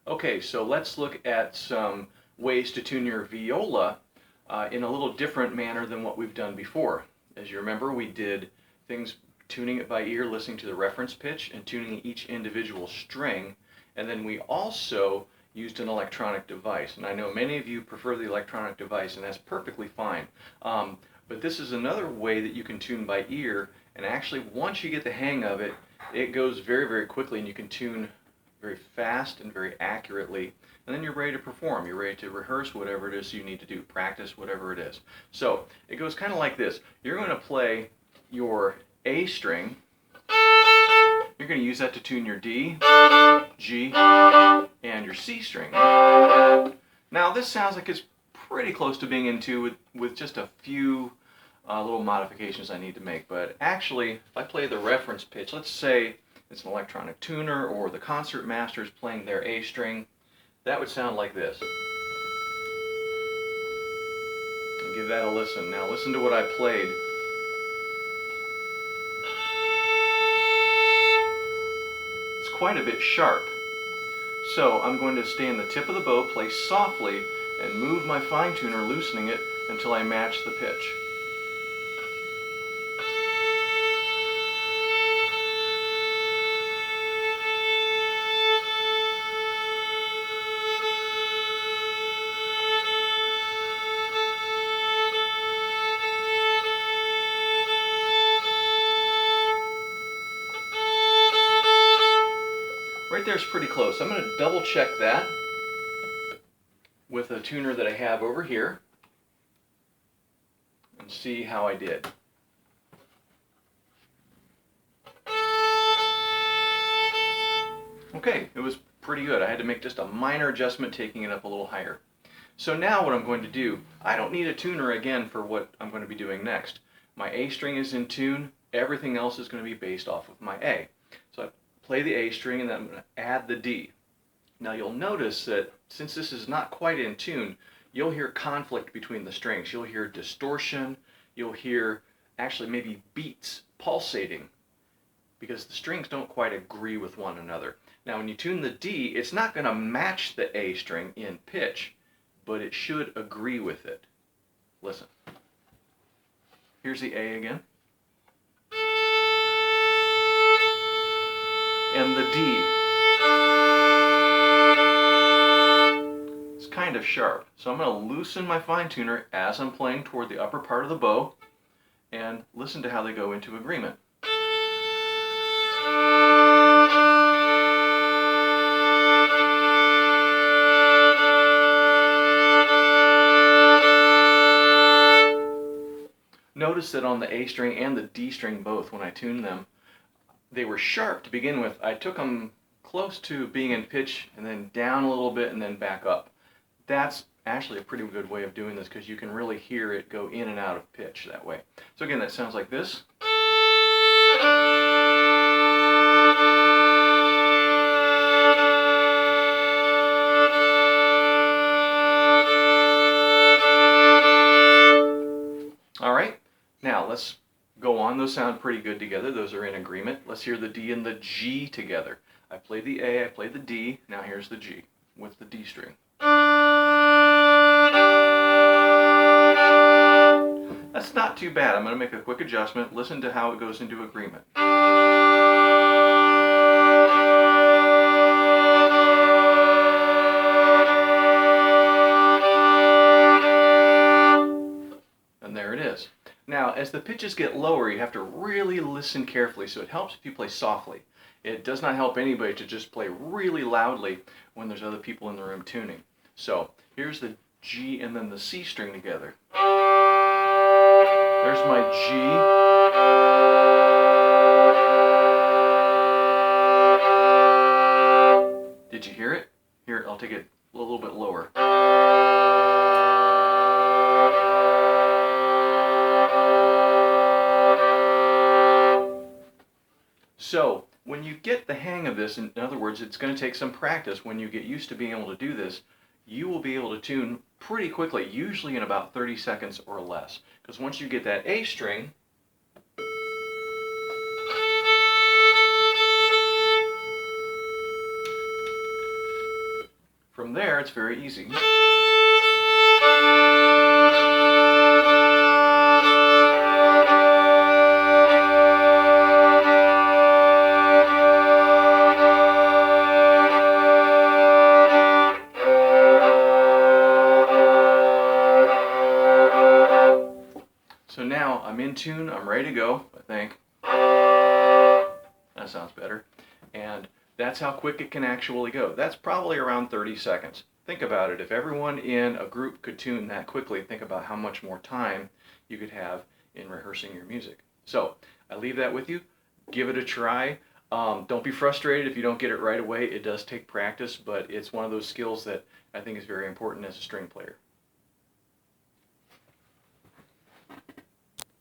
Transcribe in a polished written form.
Okay, so let's look at some ways to tune your viola in a little different manner than what we've done before. As you remember, we did things tuning it by ear, listening to the reference pitch, and tuning each individual string. And then we also used an electronic device. And I know many of you prefer the electronic device, and that's perfectly fine. But this is another way that you can tune by ear. And actually, once you get the hang of it, it goes very, very quickly, and you can tune very fast and very accurately, and then you're ready to perform. You're ready to rehearse whatever it is you need to do, practice whatever it is. So it goes kind of like this. You're going to play your A string. You're going to use that to tune your D, G, and your C string. Now this sounds like it's pretty close to being in tune with just a few little modifications I need to make, but actually if I play the reference pitch, let's say it's an electronic tuner or the concert master is playing their A string, that would sound like this. And give that a listen. Now listen to what I played. It's quite a bit sharp. So I'm going to stay in the tip of the bow, play softly, and move my fine tuner, loosening it until I match the pitch. Right there is pretty close. I'm going to double check that with a tuner that I have over here and see how I did. Okay, it was pretty good. I had to make just a minor adjustment, taking it up a little higher. So now what I'm going to do, I don't need a tuner again for what I'm going to be doing next. My A string is in tune, everything else is going to be based off of my A. So I play the A string and then I'm going to add the D. Now you'll notice that since this is not quite in tune, you'll hear conflict between the strings. You'll hear distortion, you'll hear actually maybe beats pulsating because the strings don't quite agree with one another. Now when you tune the D, it's not going to match the A string in pitch, but it should agree with it. Listen. Here's the A again. And the D. It's kind of sharp. So I'm going to loosen my fine tuner as I'm playing toward the upper part of the bow and listen to how they go into agreement. Notice that on the A string and the D string both, when I tuned them, they were sharp to begin with. I took them close to being in pitch and then down a little bit and then back up. That's actually a pretty good way of doing this because you can really hear it go in and out of pitch that way. So again, that sounds like this. All right, now let's go on. Those sound pretty good together. Those are in agreement. Let's hear the D and the G together. I played the A, I played the D, now here's the G with the D string. That's not too bad. I'm going to make a quick adjustment. Listen to how it goes into agreement. And there it is. Now, as the pitches get lower, you have to really listen carefully, so it helps if you play softly. It does not help anybody to just play really loudly when there's other people in the room tuning. So, here's the G and then the C string together. There's my G. Did you hear it? Here, I'll take it a little bit lower. So, when you get the hang of this, in other words, it's going to take some practice. When you get used to being able to do this, you will be able to tune pretty quickly, usually in about 30 seconds or less. Because once you get that A string, From there, it's very easy. So now I'm in tune, I'm ready to go, I think. That sounds better. And that's how quick it can actually go. That's probably around 30 seconds. Think about it. If everyone in a group could tune that quickly, think about how much more time you could have in rehearsing your music. So I leave that with you. Give it a try. Don't be frustrated if you don't get it right away. It does take practice, but it's one of those skills that I think is very important as a string player.